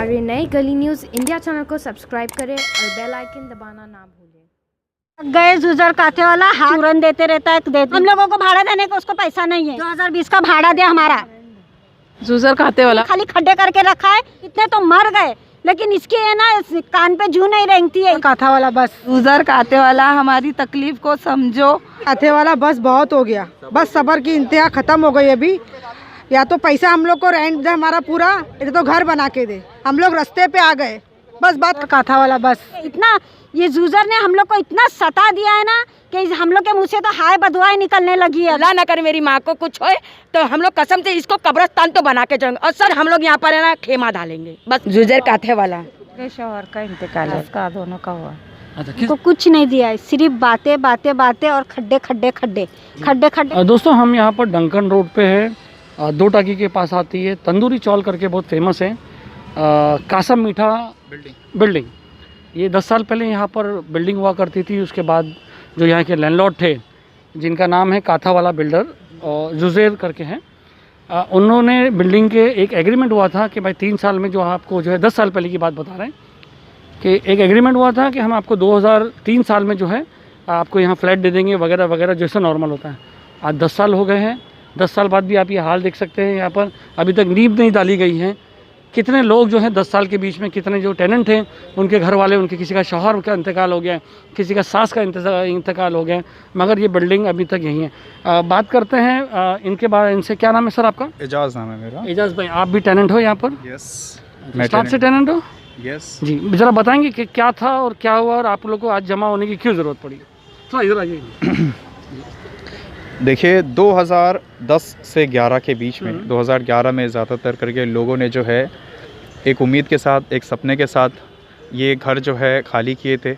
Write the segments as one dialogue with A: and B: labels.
A: हमारे नए गली न्यूज़ इंडिया चैनल को सब्सक्राइब करें और बेल आइकन दबाना ना भूलें।
B: गए जुजर काथे वाला चूरन देते रहता है, हम लोगों को भाड़ा देने का उसको पैसा नहीं है। 2020 का भाड़ा दे हमारा।
C: जुजर खाते वाला
B: खाली खड्डे करके रखा है, इतने तो मर गए, लेकिन इसके है ना कान पे जू नहीं रेंगती है।
C: काथा वाला बस, जुजर काते वाला हमारी तकलीफ को समझो।
D: काथे वाला बस बहुत हो गया, बस सबर की इंतहा खत्म हो गई। अभी या तो पैसा हम लोग को रेंट दे हमारा पूरा, या तो घर बना के दे। हम लोग रास्ते पे आ गए, बस बात।
C: काथा वाला बस
B: इतना ये जूजर ने हम लोग को इतना सता दिया है ना कि हम लोग के मुंह से तो हाय बदवाएं निकलने लगी है।
E: अल्लाह ना करे मेरी माँ को कुछ होए तो हम लोग कसम से इसको कब्रिस्तान तो बना के जाएंगे, और सर हम लोग यहाँ पर है ना खेमा डालेंगे। बस जुजर काथे वाला
B: शोहर का इंतकाल है, उसका दोनों का हुआ। तो कुछ नहीं दिया है, सिर्फ बातें बातें बातें और खड्डे खड्डे खड्डे खड्डे खड्डे।
F: दोस्तों हम यहाँ पर डंकन रोड पे है, दो टाकी के पास आती है तंदूरी चौल करके, बहुत फेमस है। कासम मीठा बिल्डिंग ये 10 साल पहले यहाँ पर बिल्डिंग हुआ करती थी। उसके बाद जो यहाँ के लैंडलॉर्ड थे जिनका नाम है काथा वाला बिल्डर और जुजैर करके हैं, उन्होंने बिल्डिंग के एक एग्रीमेंट हुआ था कि भाई 3 साल में, जो आपको जो है 10 साल पहले की बात बता रहे हैं कि एक एग्रीमेंट हुआ था कि हम आपको 2003 साल में जो है आपको यहाँ फ्लैट दे देंगे वगैरह वगैरह, जैसा नॉर्मल होता है। आज 10 साल हो गए हैं, 10 साल बाद भी आप ये हाल देख सकते हैं। यहाँ पर अभी तक नींव नहीं डाली गई है। कितने लोग जो हैं 10 साल के बीच में, कितने जो टेनेंट हैं, उनके घर वाले, उनके किसी का शौहर का इंतकाल हो गया, किसी का सास का इंतकाल हो गया, मगर ये बिल्डिंग अभी तक यहीं है। बात करते हैं इनके बारे, इनसे क्या नाम है सर आपका?
G: एजाज नाम है मेरा।
F: एजाज भाई, आप भी टेनेंट हो यहाँ पर?
G: यस,
F: स्टाफ से टेनेंट हो?
G: यस
F: जी, ज़रा बताएंगे कि क्या था और क्या हुआ और आप लोग को आज जमा होने की क्यों ज़रूरत पड़ी? थोड़ा इधर आइए।
G: देखिए 2010 से 11 के बीच में, 2011 में ज़्यादातर करके लोगों ने जो है एक उम्मीद के साथ, एक सपने के साथ ये घर जो है खाली किए थे।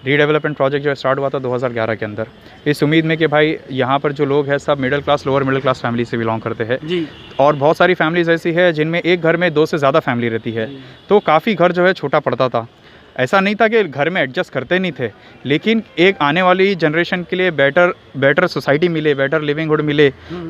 G: रीडेवलपमेंट प्रोजेक्ट जो स्टार्ट हुआ था 2011 के अंदर, इस उम्मीद में कि भाई यहाँ पर जो लोग हैं सब middle class, lower middle class family से बिलोंग करते हैं
F: जी।
G: और बहुत सारी फैमिलीज ऐसी है जिनमें एक घर में 2 से ज़्यादा फैमिली रहती है, तो काफ़ी घर जो है छोटा पड़ता था। ऐसा नहीं था कि घर में एडजस्ट करते नहीं थे, लेकिन एक आने वाली जनरेशन के लिए बेटर सोसाइटी मिले, बेटर लिविंगहुड मिले,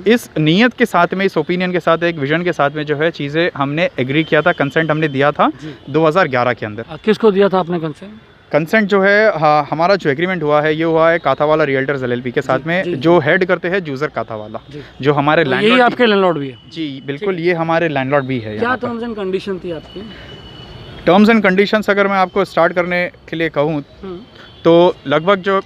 G: इस नीयत के साथ में, इस ओपिनियन के साथ, एक विजन के साथ में जो है चीज़ें हमने एग्री किया था, कंसेंट हमने दिया था 2011 के अंदर।
F: किसको दिया था आपने कंसेंट?
G: कंसेंट जो है, हाँ, हमारा जो एग्रीमेंट हुआ है ये हुआ है काथा वाला रियल्टर्स LLP के साथ में, जो हेड करते हैं जुजर काथा वाला, जो हमारे लैंडलॉर्ड।
F: यही आपके लैंडलॉर्ड भी है?
G: जी बिल्कुल, ये हमारे लैंडलॉर्ड भी है।
F: क्या टर्म्स एंड कंडीशन थी आपकी?
G: टर्म्स एंड कंडीशंस अगर मैं आपको स्टार्ट करने के लिए कहूँ तो लगभग जो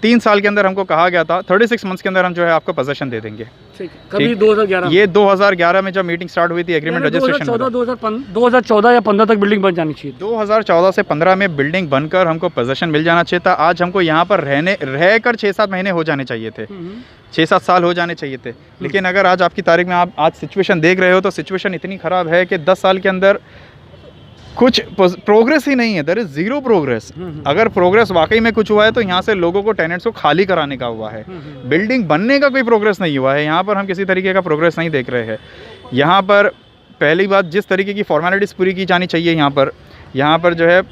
G: 3 साल के अंदर हमको कहा गया था 36 मंथ्स के अंदर हम जो है आपको पोजेशन दे देंगे।
F: ठीक, कभी 2011?
G: ये 2011 में जब मीटिंग स्टार्ट हुई थी, एग्रीमेंट रजिस्ट्रेशन
F: 2014 या 15 तक बिल्डिंग बन जानी चाहिए।
G: 2014 से 15 में बिल्डिंग बनकर हमको पोजेशन मिल जाना चाहिए था। आज हमको यहाँ पर रहकर 6-7 महीने हो जाने चाहिए थे, 6-7 साल हो जाने चाहिए थे। लेकिन अगर आज आपकी तारीख में आप आज सिचुएशन देख रहे हो तो सिचुएशन इतनी ख़राब है कि 10 साल के अंदर कुछ प्रोग्रेस ही नहीं है। There is zero progress. अगर प्रोग्रेस वाकई में कुछ हुआ है तो यहाँ से लोगों को टेनेंट्स को खाली कराने का हुआ है। बिल्डिंग बनने का कोई प्रोग्रेस नहीं हुआ है। यहाँ पर हम किसी तरीके का प्रोग्रेस नहीं देख रहे हैं। यहाँ पर पहली बात, जिस तरीके की फॉर्मेलिटीज़ पूरी की जानी चाहिए यहाँ पर जो है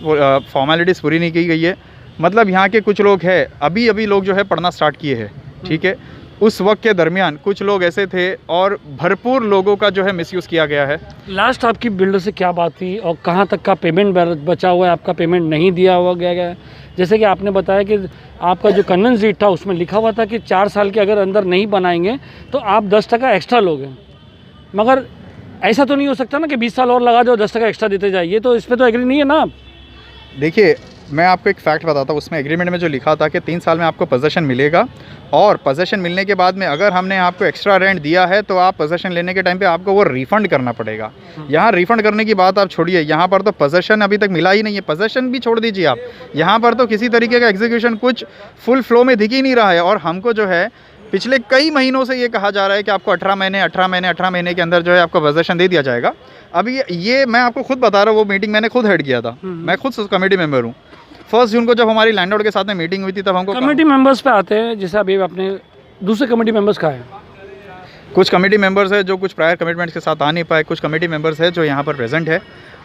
G: फॉर्मेलिटीज़ पूरी नहीं की गई है। मतलब यहाँ के कुछ लोग हैं, अभी लोग जो है पढ़ना स्टार्ट किए हैं, ठीक है। उस वक्त के दरमियान कुछ लोग ऐसे थे और भरपूर लोगों का जो है मिसयूज़ किया गया है।
F: लास्ट आपकी बिल्डर से क्या बात थी और कहाँ तक का पेमेंट बचा हुआ है? आपका पेमेंट नहीं दिया हुआ गया? जैसे कि आपने बताया कि आपका जो कन्वेंस डीड था उसमें लिखा हुआ था कि 4 साल के अगर अंदर नहीं बनाएंगे तो आप 10% एक्स्ट्रा लोगे, मगर ऐसा तो नहीं हो सकता ना कि 20 साल और लगा दो, 10% एक्स्ट्रा देते जाइए। तो इस पर तो एग्री नहीं है ना आप?
G: देखिए मैं आपको एक फैक्ट बताता हूँ, उसमें एग्रीमेंट में जो लिखा था कि 3 साल में आपको पोजेशन मिलेगा और पोजेशन मिलने के बाद में अगर हमने आपको एक्स्ट्रा रेंट दिया है तो आप पोजेशन लेने के टाइम पे आपको वो रिफ़ंड करना पड़ेगा। यहाँ रिफ़ंड करने की बात आप छोड़िए, यहाँ पर तो पोजेशन अभी तक मिला ही नहीं है। पोजेशन भी छोड़ दीजिए आप, यहाँ पर तो किसी तरीके का एग्जीक्यूशन कुछ फुल फ्लो में दिख ही नहीं रहा है। और हमको जो है पिछले कई महीनों से ये कहा जा रहा है कि आपको 18 महीने के अंदर जो है आपको पोजेशन दे दिया जाएगा। अभी ये मैं आपको खुद बता रहा हूँ, वो मीटिंग मैंने खुद हेड किया था, मैं खुद कमेटी मेंबर हूँ। 1 जून को जब हमारी लैंडलॉर्ड के साथ में मीटिंग हुई थी तब हमको
F: कमेटी मेंबर्स पे आते हैं। जैसे अभी अपने दूसरे कमेटी मेंबर्स का है,
G: कुछ कमेटी मेंबर्स है जो कुछ प्रायर कमिटमेंट्स के साथ आ नहीं पाए, कुछ कमेटी मेंबर्स है जो यहाँ पर प्रेजेंट है।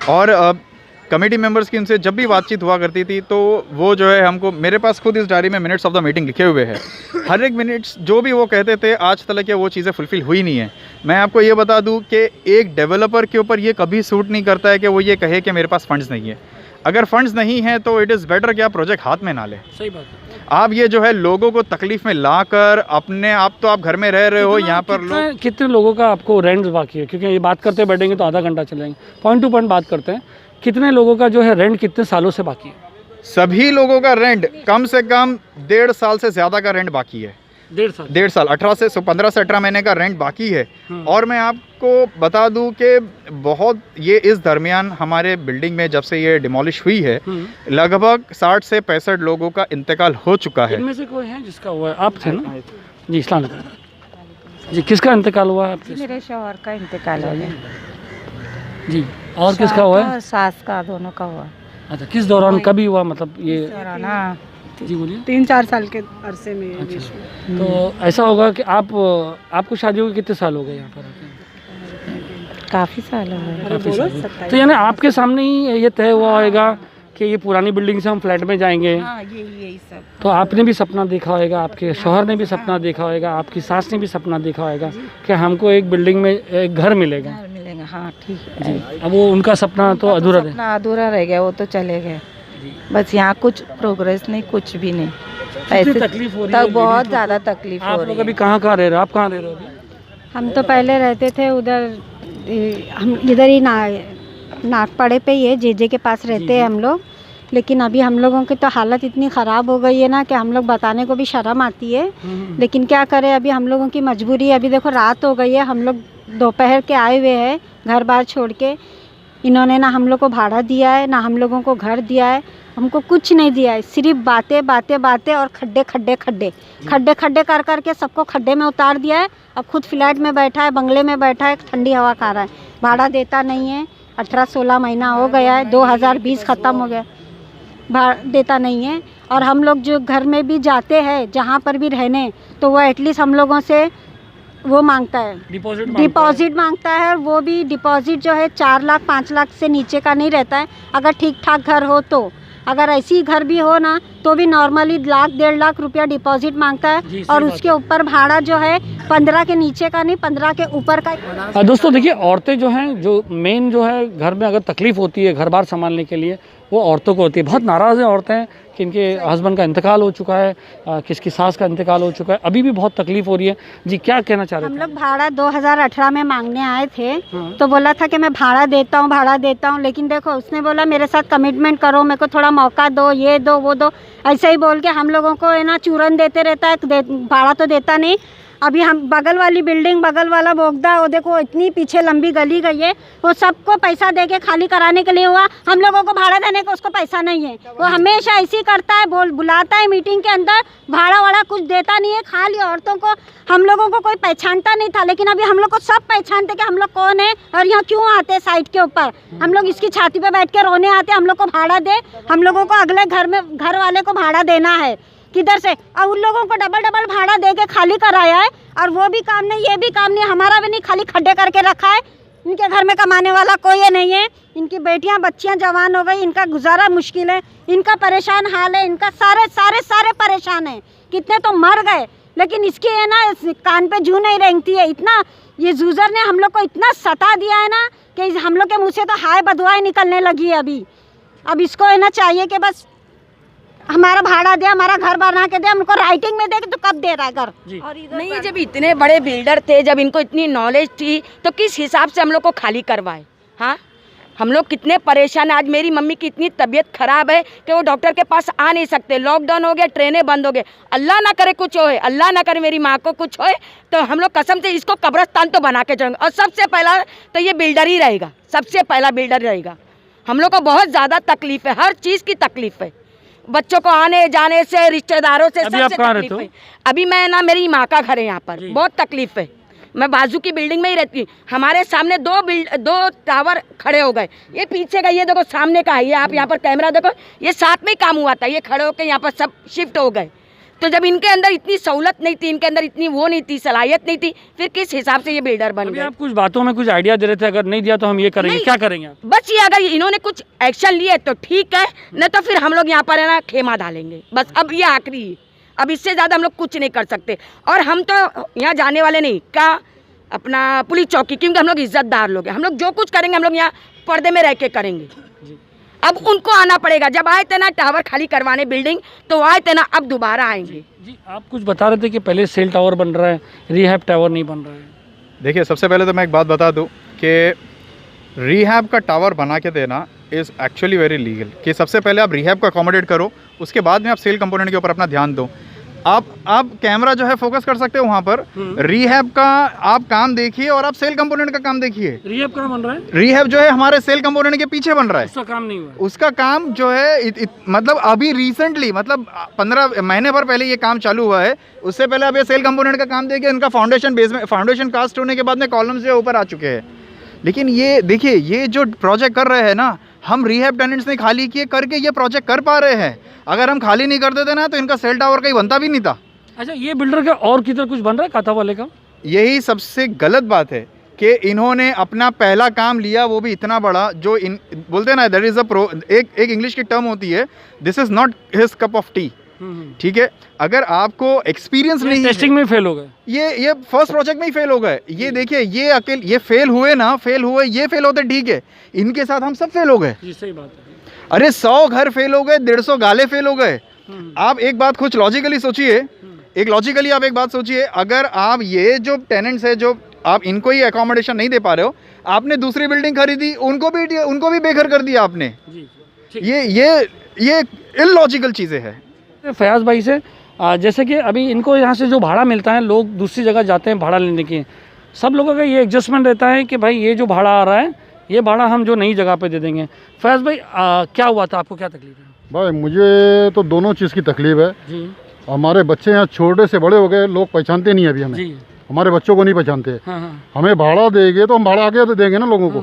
G: और कमेटी मेंबर्स की उनसे जब भी बातचीत हुआ करती थी तो वो जो है हमको, मेरे पास खुद इस डायरी में मिनट्स ऑफ द मीटिंग लिखे हुए हैं, हर एक मिनट्स जो भी वो कहते थे आज तक के वो चीज़ें फुलफ़िल हुई नहीं है। मैं आपको ये बता दूं कि एक डेवलपर के ऊपर ये कभी सूट नहीं करता है कि वो ये कहे कि मेरे पास फंड्स नहीं है। अगर फंड्स नहीं हैं तो इट इज़ बेटर कि आप प्रोजेक्ट हाथ में ना लें।
F: सही बात है।
G: आप ये जो है लोगों को तकलीफ में लाकर अपने आप, तो आप घर में रह रहे हो, यहाँ पर लोग
F: कितने लोगों का आपको रेंट बाकी है? क्योंकि ये बात करते बैठेंगे तो आधा घंटा चलेंगे, पॉइंट टू पॉइंट बात करते हैं। कितने लोगों का जो है रेंट कितने सालों से बाकी है?
G: सभी लोगों का रेंट कम से कम 1.5 साल से ज़्यादा का रेंट बाकी है।
F: 1.5
G: साल 15 से 18 महीने का रेंट बाकी है। और मैं आपको बता दूं कि बहुत ये इस दरमियान हमारे बिल्डिंग में जब से ये डिमोलिश हुई है लगभग 60 से 65 लोगों का इंतकाल हो चुका है।
F: इनमें से कोई है जिसका हुआ है? आप थे ना जी? इस्लाम जी, किसका इंतकाल हुआ है आपके?
B: मेरे शौहर का इंतकाल हो गया
F: जी। और किसका हुआ है?
B: सास का, दोनों का हुआ।
F: अच्छा, किस दौरान, कभी हुआ मतलब ये? जी बोलिए।
D: 3-4 साल के अरसे में।
F: अच्छा, तो ऐसा होगा कि आपको शादी हो गई कितने साल हो गए यहाँ पर आके?
B: काफ़ी साल हो गए।
F: काफ़ी साल। तो यानी आपके सामने ही ये तय हुआ होगा कि ये पुरानी बिल्डिंग से हम फ्लैट में जाएंगे।
B: यही सब।
F: तो आपने भी सपना देखा होगा, आपके शौहर ने भी सपना देखा होगा, आपकी सास ने भी सपना देखा होगा कि हमको एक बिल्डिंग में एक घर मिलेगा।
B: घर मिलेगा, हाँ ठीक है
F: जी। अब वो उनका सपना तो अधूरा है।
B: सपना अधूरा रह गया, वो तो चले गए। बस यहाँ कुछ प्रोग्रेस नहीं, कुछ भी नहीं। ऐसे
F: तकलीफ हो रही है?
B: तक बहुत ज़्यादा तकलीफ हो
F: आप
B: रही
F: लोग
B: है।
F: अभी कहाँ रह रहे हो? आप कहाँ रह रहे हो अभी?
B: हम तो पहले रहते थे उधर, हम इधर ही नागपाड़े पे ही है, जेजे के पास रहते हैं हम लोग। लेकिन अभी हम लोगों की तो हालत इतनी ख़राब हो गई है ना कि हम लोग बताने को भी शर्म आती है। लेकिन क्या करें, अभी हम लोगों की मजबूरी है। अभी देखो रात हो गई है, हम लोग दोपहर के आए हुए हैं घर बार छोड़ के। इन्होंने ना हम लोग को भाड़ा दिया है, ना हम लोगों को घर दिया है, हमको कुछ नहीं दिया है। सिर्फ बातें बातें बातें और खड्डे खड्डे खड्डे खड्डे खड्डे कर करके सबको खड्डे में उतार दिया है। अब खुद फ्लैट में बैठा है, बंगले में बैठा है, ठंडी हवा खा रहा है। भाड़ा देता नहीं है, 18-16 महीना हो गया है, 2020 ख़त्म हो गया, भाड़ा देता नहीं है। और हम लोग जो घर में भी जाते हैं, जहाँ पर भी रहने, तो वो एटलीस्ट हम लोगों से वो मांगता है, डिपॉजिट मांगता है। और वो भी डिपॉजिट जो है 4 लाख 5 लाख से नीचे का नहीं रहता है, अगर ठीक ठाक घर हो तो। अगर ऐसी घर भी हो ना तो भी नॉर्मली 1-1.5 लाख रुपया डिपॉजिट मांगता है। और उसके ऊपर भाड़ा जो है 15 के नीचे का नहीं, 15 के ऊपर का।
F: दोस्तों देखिए, औरतें जो हैं, जो मेन जो है घर में अगर तकलीफ़ होती है घर बार संभालने के लिए, वो औरतों को होती है। बहुत नाराज़ हैं औरतें कि इनके हस्बैंड का इंतकाल हो चुका है, किसकी सास का इंतकाल हो चुका है, अभी भी बहुत तकलीफ़ हो रही है। जी, क्या कहना चाह रहे थे?
B: हम लोग भाड़ा 2018 में मांगने आए थे, तो बोला था कि मैं भाड़ा देता हूँ। लेकिन देखो, उसने बोला मेरे साथ कमिटमेंट करो, मेरे को थोड़ा मौका दो, ये दो वो दो, ऐसे ही बोल के हम लोगों को है ना चूरन देते रहता है, भाड़ा तो देता नहीं। अभी हम बगल वाली बिल्डिंग, बगल वाला बोगदा, वो देखो इतनी पीछे लंबी गली गई है, वो सबको पैसा दे के खाली कराने के लिए हुआ। हम लोगों को भाड़ा देने को उसको पैसा नहीं है। वो हमेशा ऐसी करता है, बुलाता है मीटिंग के अंदर, भाड़ा वाड़ा कुछ देता नहीं है। खाली औरतों को, हम लोगों को कोई पहचानता नहीं था, लेकिन अभी हम लोग को सब पहचानते कि हम लोग कौन है और यहाँ क्यों आते हैं साइड के ऊपर। हम लोग इसकी छाती पे बैठ के रोने आते, हम लोग को भाड़ा दे, हम लोगों को अगले घर वाले को भाड़ा देना है किधर से। और उन लोगों को डबल भाड़ा दे के खाली कराया है, और वो भी काम नहीं, ये भी काम नहीं, हमारा भी नहीं, खाली खड्डे करके रखा है। इनके घर में कमाने वाला कोई नहीं है। इनकी बेटियां बच्चियां जवान हो गई, इनका गुजारा मुश्किल है, इनका परेशान हाल है, इनका सारे परेशान है। कितने तो मर गए, लेकिन इसकी है ना कान पे जू नहीं रेंगती है। इतना ये जूजर ने हम लोग को इतना सता दिया है ना कि हम लोग के मुँह से तो हाय बदवाएं निकलने लगी है अभी। अब इसको है ना चाहिए कि बस हमारा भाड़ा दे, हमारा घर बना के दे। हमको राइटिंग में दे तो कब दे रहा है घर?
E: नहीं, जब इतने बड़े बिल्डर थे, जब इनको इतनी नॉलेज थी, तो किस हिसाब से हम लोग को खाली करवाए? हाँ, हम लोग कितने परेशान हैं। आज मेरी मम्मी की इतनी तबीयत खराब है कि वो डॉक्टर के पास आ नहीं सकते, लॉकडाउन हो गया, ट्रेनें बंद हो गए। अल्लाह ना करे कुछ होए, अल्लाह ना करे मेरी माँ को कुछ होए, तो हम लोग कसम से इसको कब्रिस्तान तो बना के जाएंगे। और सबसे पहला तो ये बिल्डर ही रहेगा, सबसे पहला बिल्डर रहेगा। हम लोग को बहुत ज़्यादा तकलीफ है, हर चीज़ की तकलीफ है, बच्चों को आने जाने से, रिश्तेदारों से, सबसे तकलीफ है। अभी मैं ना, मेरी माँ का घर है यहाँ पर, बहुत तकलीफ है। मैं बाजू की बिल्डिंग में ही रहती हूँ। हमारे सामने दो टावर खड़े हो गए। ये पीछे का, ये देखो सामने का है, ये आप यहाँ पर कैमरा देखो, ये साथ में ही काम हुआ था, ये खड़े होकर यहाँ पर सब शिफ्ट हो गए। तो जब इनके अंदर इतनी सहूलत नहीं थी, इनके अंदर इतनी वो नहीं थी, सलाहियत नहीं थी, फिर किस हिसाब से ये बिल्डर बन
F: अभी
E: गए?
F: आप कुछ बातों में कुछ आइडिया दे रहे थे, अगर नहीं दिया तो हम ये करेंगे,
E: नहीं।
F: क्या करेंगे आप?
E: बस ये अगर इन्होंने कुछ एक्शन लिए तो ठीक है, नहीं तो फिर हम लोग यहाँ पर है ना खेमा डालेंगे। बस अब ये आखिरी है, अब इससे ज़्यादा हम लोग कुछ नहीं कर सकते। और हम तो यहाँ जाने वाले नहीं, क्या अपना पुलिस चौकी, क्योंकि हम लोग इज्जतदार लोग हैं। हम लोग जो कुछ करेंगे हम लोग यहाँ पर्दे में रह के करेंगे। अब उनको आना पड़ेगा। जब आए थे ना टावर खाली करवाने बिल्डिंग, तो आए थे ना, अब दोबारा आएंगे।
F: जी, आप कुछ बता रहे थे कि पहले सेल टावर बन रहा है, रिहैब टावर नहीं बन रहा है।
G: देखिए, सबसे पहले तो मैं एक बात बता दूं कि रिहैब का टावर बना के देना इज़ एक्चुअली वेरी लीगल। कि सबसे पहले आप रिहैब को अकोमोडेट करो, उसके बाद में आप सेल कंपोनेंट के ऊपर अपना ध्यान दो। आप कैमरा जो है फोकस कर सकते हो वहाँ पर, रिहैब का आप काम देखिए और आप सेल कंपोनेंट का काम देखिए।
F: रिहैब कहाँ बन रहा है?
G: रिहैब जो है हमारे सेल कंपोनेंट के पीछे बन रहा है।
F: उसका काम नहीं हुआ है।
G: उसका काम जो है मतलब अभी रिसेंटली, मतलब 15 महीने भर पहले ये काम चालू हुआ है। उससे पहले अब ये सेल कंपोनेंट का काम देखिए, इनका फाउंडेशन बेस में फाउंडेशन कास्ट होने के बाद में कॉलम्स जो ऊपर आ चुके हैं। लेकिन ये देखिए, ये जो प्रोजेक्ट कर रहे हैं ना, हम रिहैब टेनेंट्स ने खाली किए करके ये प्रोजेक्ट कर पा रहे हैं। अगर हम खाली नहीं कर देते ना तो इनका सेल टावर कहीं बनता भी नहीं था।
F: अच्छा, ये बिल्डर का और किधर कुछ बन रहा है काथा वाले का?
G: यही सबसे गलत बात है कि इन्होंने अपना पहला काम लिया, वो भी इतना बड़ा, जो इन बोलते हैं ना, दैट इज़ एक इंग्लिश की टर्म होती है, this is not his cup of T. ठीक है, अगर आपको एक्सपीरियंस नहीं,
F: टेस्टिंग में फेल हो गए,
G: ये फर्स्ट प्रोजेक्ट में ही फेल हो गए। ये देखिए, ये फेल हुए ना, फेल हुए, ये फेल होते ठीक है, इनके साथ हम सब फेल हो गए।
F: जी सही बात है।
G: अरे 100 घर फेल हो गए, 150 गाले फेल हो गए। आप एक बात कुछ लॉजिकली सोचिए, आप एक बात सोचिए, अगर आप ये जो टेनेंट्स है, जो आप इनको ही अकोमोडेशन नहीं दे पा रहे हो, आपने दूसरी बिल्डिंग खरीदी, उनको भी बेघर कर दिया आपने। ये इलॉजिकल चीज़ें हैं।
F: फयाज भाई से जैसे कि अभी इनको यहाँ से जो भाड़ा मिलता है, लोग दूसरी जगह जाते हैं भाड़ा लेने के, सब लोगों का ये एडजस्टमेंट रहता है कि भाई ये जो भाड़ा आ रहा है, ये भाड़ा हम जो नई जगह पे दे देंगे। फयाज भाई, क्या हुआ था, आपको क्या तकलीफ है?
H: भाई मुझे तो दोनों चीज़ की तकलीफ है
F: जी।
H: हमारे बच्चे यहाँ छोटे से बड़े हो गए, लोग पहचानते नहीं अभी हमें
F: जी।
H: हमारे बच्चों को नहीं पहचानते।
F: हाँ।
H: हमें भाड़ा देंगे तो हम भाड़ा आगे तो देंगे ना लोगों को।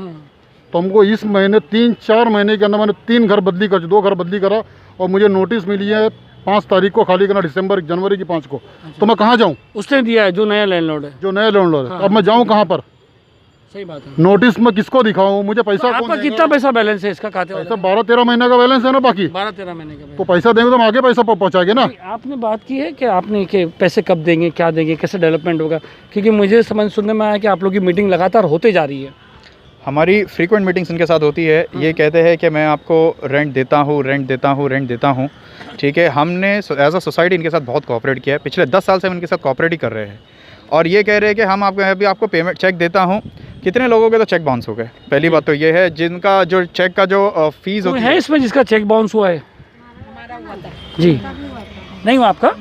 H: तो हमको इस महीने 3-4 महीने के अंदर मैंने 3 घर बदली कर, 2 घर बदली करा, और मुझे नोटिस मिली है 5 तारीख को खाली करना, जनवरी की 5 को। तो मैं कहाँ जाऊँ?
F: उसने दिया है जो नया लैंडलॉर्ड है।
H: जो नया लैंडलॉर्ड है। अब मैं जाऊँ कहाँ पर?
F: सही बात है।
H: नोटिस में किसको दिखाऊँ? मुझे पैसा
F: तो आपका कितना पैसा बैलेंस है इसका खाते वाले?
H: 12-13 महीने का बैलेंस है ना, बाकी
F: 12-13 महीने का।
H: तो पैसा देंगे तो हम आगे पैसा पहुँचाएंगे ना।
F: आपने बात की है कि आपने कि पैसे कब देंगे, क्या देंगे, कैसे डेवलपमेंट होगा? क्योंकि मुझे समझ सुनने में आया कि आप लोग की मीटिंग लगातार होते जा रही है।
G: हमारी फ्रीक्वेंट मीटिंग्स इनके साथ होती है। ये कहते हैं कि मैं आपको रेंट देता हूँ। ठीक है, हमने एज अ सोसाइटी इनके साथ बहुत कोऑपरेट किया है। पिछले 10 साल से हम इनके साथ कोऑपरेट ही कर रहे हैं। और ये कह रहे हैं कि हम आपको पेमेंट चेक देता हूँ। कितने लोगों के तो चेक बाउंस हो गए। पहली बात तो ये है, जिनका जो चेक का जो फीस होती
F: है इसमें, जिसका चेक बाउंस हुआ है। जी, नहीं हुआ आपका?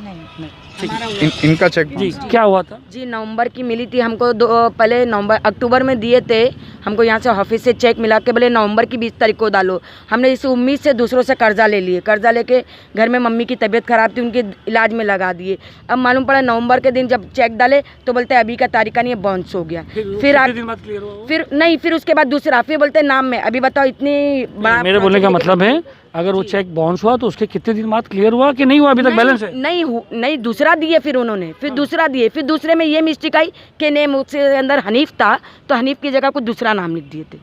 G: इनका चेक
F: जी क्या हुआ था?
E: जी, नवंबर की मिली थी हमको, पहले अक्टूबर में दिए थे हमको। यहाँ से ऑफिस से चेक मिला के बोले नवंबर की 20 तारीख को डालो। हमने इस उम्मीद से दूसरों से कर्जा ले लिए। कर्जा लेके घर में मम्मी की तबीयत खराब थी, उनके इलाज में लगा दिए। अब मालूम पड़ा नवंबर के दिन जब चेक डाले तो बोलते अभी का तारीख का नहीं, बाउंस हो गया। फिर उसके बाद दूसरा, फिर बोलते नाम में। अभी बताओ, इतनी बड़ा।
F: मेरे बोलने का मतलब है, अगर वो चेक बाउंस हुआ तो उसके कितने दिन बाद क्लियर हुआ कि नहीं हुआ? अभी तक बैलेंस है?
E: नहीं, दूसरा दिए, फिर उन्होंने फिर दूसरा दिए। फिर दूसरे में ये मिस्टेक आई कि नेम उसके अंदर हनीफ था, तो हनीफ की जगह कुछ दूसरा नाम लिख दिए थे।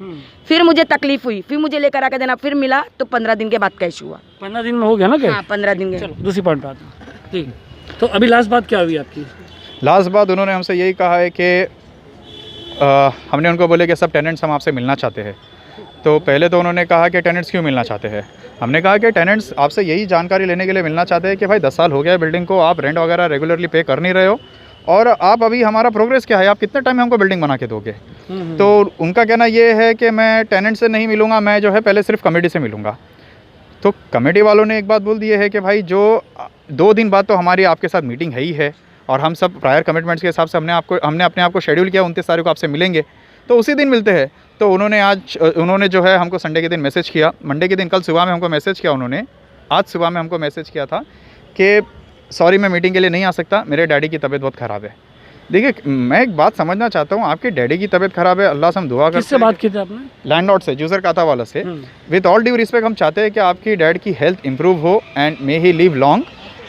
E: फिर मुझे तकलीफ हुई, फिर मुझे लेकर आके देना, फिर मिला तो 15 दिन के बाद कैश हुआ।
F: 15 दिन में हो गया ना कैश?
E: हाँ, 15 दिन के।
F: चलो दूसरी पॉइंट पे आते हैं। ठीक, तो अभी लास्ट बात क्या हुई आपकी?
G: लास्ट बात उन्होंने हमसे यही कहा है कि हमने उनको बोले कि सब टेनेंट्स हम आपसे मिलना चाहते हैं। तो पहले तो उन्होंने कहा कि टेनेंट्स क्यों मिलना चाहते हैं। हमने कहा कि टेनेंट्स आपसे यही जानकारी लेने के लिए मिलना चाहते हैं कि भाई 10 साल हो गया है बिल्डिंग को, आप रेंट वगैरह रेगुलरली पे कर नहीं रहे हो, और आप अभी हमारा प्रोग्रेस क्या है, आप कितने टाइम में हमको बिल्डिंग बना के दोगे। तो उनका कहना ये है कि मैं टेनेंट से नहीं मिलूँगा, मैं जो है पहले सिर्फ कमेटी से मिलूँगा। तो कमेटी वालों ने एक बात बोल दी है कि भाई जो 2 दिन बाद तो हमारी आपके साथ मीटिंग है ही है, और हम सब प्रायर कमिटमेंट्स के हिसाब से हमने अपने आप को शेड्यूल किया, 29 तारीख को आपसे मिलेंगे, तो उसी दिन मिलते हैं। तो उन्होंने जो है हमको संडे के दिन मैसेज किया, मंडे के दिन, कल सुबह में हमको मैसेज किया उन्होंने, आज सुबह में हमको मैसेज किया था कि सॉरी मैं मीटिंग के लिए नहीं आ सकता, मेरे डैडी की तबीयत बहुत ख़राब है। देखिए, मैं एक बात समझना चाहता हूँ, आपके डैडी की तबीयत ख़राब है, अल्लाह से हम दुआ करते हैं।
F: किससे बात की थी आपने?
G: लैंडलॉर्ड से, जूसर काथा वाला से। विद ऑल ड्यू रिस्पेक्ट, हम चाहते हैं कि आपकी डैड की हेल्थ इंप्रूव हो and may he live long,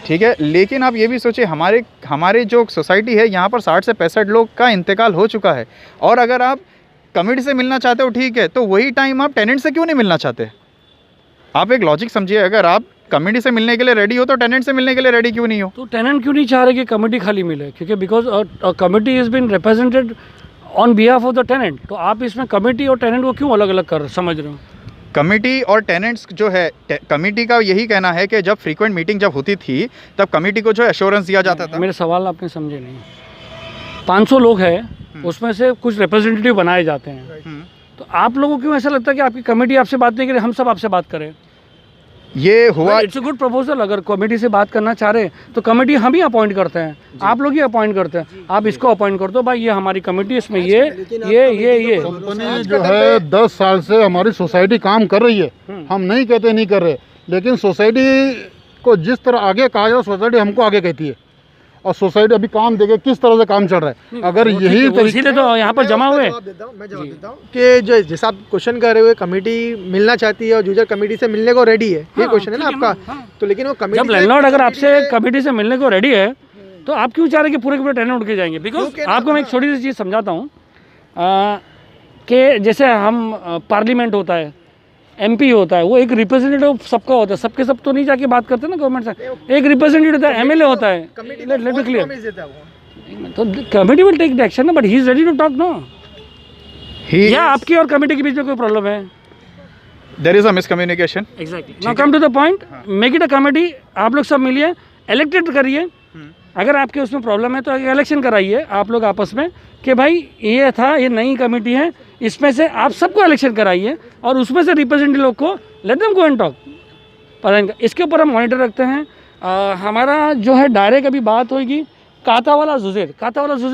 G: ठीक है, लेकिन आप ये भी सोचिए हमारे जो सोसाइटी है यहाँ पर 60 से 65 लोग का इंतकाल हो चुका है, और अगर आप कमेटी से मिलना चाहते हो ठीक है, तो वही टाइम आप टेनेंट से क्यों नहीं मिलना चाहते? आप एक लॉजिक समझिए, अगर आप कमेटी से मिलने के लिए रेडी हो तो टेनेंट से मिलने के लिए रेडी क्यों नहीं हो?
F: तो टेनेंट क्यों नहीं चाह रहे कि कमेटी खाली मिले? क्योंकि because committee is been represented on behalf of the tenant, तो आप इसमें कमेटी और टेनेंट को क्यों अलग अलग कर समझ रहे हो?
G: कमेटी और टेनेंट्स जो है, कमेटी का यही कहना है कि जब फ्रीक्वेंट मीटिंग जब होती थी तब कमेटी को जो एश्योरेंस दिया जाता था।
F: मेरे सवाल आपने समझे नहीं। 500 लोग हैं, उसमें से कुछ रिप्रेजेंटेटिव बनाए जाते हैं, तो आप लोगों को क्यों ऐसा लगता है कि आपकी कमेटी आपसे बात नहीं करे, हम सब आपसे बात करें?
G: ये हुआ,
F: इट्स अ गुड प्रपोजल। अगर कमेटी से बात करना चाह रहे हैं तो कमेटी हम ही अपॉइंट करते हैं, आप लोग ही अपॉइंट करते हैं। आप इसको अपॉइंट कर दो भाई, ये हमारी कमेटी, इसमें ये
H: कंपनी जो है 10 साल से हमारी सोसाइटी काम कर रही है, हम नहीं कहते नहीं कर रहे, लेकिन सोसाइटी को जिस तरह आगे कहा जाए सोसाइटी हमको आगे कहती है, और सोसाइटी अभी काम देखे किस तरह से काम चल रहा है। अगर यही
F: इसीलिए तो यहाँ पर जमा हुए
I: मैं जवाब देता हूँ कि जो जैसा आप क्वेश्चन कर रहे हो, कमेटी मिलना चाहती है और यूजर कमेटी से मिलने को रेडी है, ये क्वेश्चन है ना आपका। तो लेकिन वो कमेटी,
F: जब लैंडलॉर्ड अगर आपसे कमेटी से मिलने को रेडी है तो आप क्यों चाह रहे हैं कि पूरे के पूरे टेनेंट उठ के जाएंगे? बिकॉज आपको मैं एक छोटी सी चीज़ समझाता हूँ कि जैसे हम पार्लियामेंट होता है, एमपी होता है, वो एक रिप्रेजेंटेटिव सबका होता है, सबके सब तो नहीं जाके बात करते ना गवर्नमेंट से, एक रिप्रेजेंटेटिव होता है, एमएलए होता है। लेट मी क्लियर, तो committee will take the action ना, but he is ready to talk no. या आपकी और कमेटी के बीच में कोई प्रॉब्लम है?
G: There is a miscommunication.
F: Exactly, now come to the point, make it a committee, आप लोग सब मिलिए, इलेक्टेड करिए। अगर आपके उसमें प्रॉब्लम है तो इलेक्शन कराइए आप लोग आपस में कि भाई ये था, ये नई कमेटी है, इसमें से आप सबको इलेक्शन कराइए और उसमें से रिप्रेजेंटेटिव लोग को let them go and talk. पता, इसके ऊपर हम मॉनिटर रखते हैं। हमारा जो है डायरेक्ट अभी बात होगी कातावाला जुज़ैर,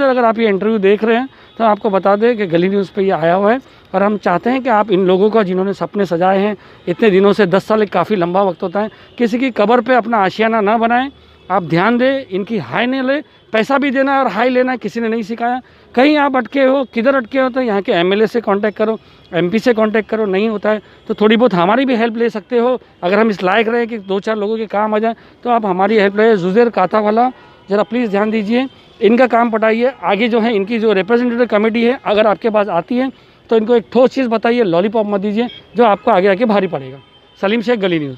F: अगर आप ये इंटरव्यू देख रहे हैं तो आपको बता दें कि गली न्यूज़ पे ये आया हुआ है, और हम चाहते हैं कि आप इन लोगों का जिन्होंने सपने सजाए हैं इतने दिनों से, 10 साल एक काफ़ी लंबा वक्त होता है, किसी की कब्र पे अपना आशियाना ना बनाएं। आप ध्यान दें, इनकी हाई नहीं ले, पैसा भी देना है और हाई लेना है, किसी ने नहीं सिखाया। कहीं आप अटके हो, किधर अटके हो, तो यहाँ के एमएलए से कांटेक्ट करो, एमपी से कांटेक्ट करो, नहीं होता है तो थोड़ी बहुत हमारी भी हेल्प ले सकते हो। अगर हम इस लायक रहे कि 2-4 लोगों के काम आ जाए तो आप हमारी हेल्प ले। जुज़ैर कातावाला ज़रा प्लीज़ ध्यान दीजिए, इनका काम पटाइए। आगे जो है इनकी जो रिप्रेजेंटेटिव कमेटी है अगर आपके पास आती है तो इनको एक ठोस चीज़ बताइए, लॉलीपॉप मत दीजिए जो आपको आगे आके भारी पड़ेगा। सलीम शेख, गली न्यूज़।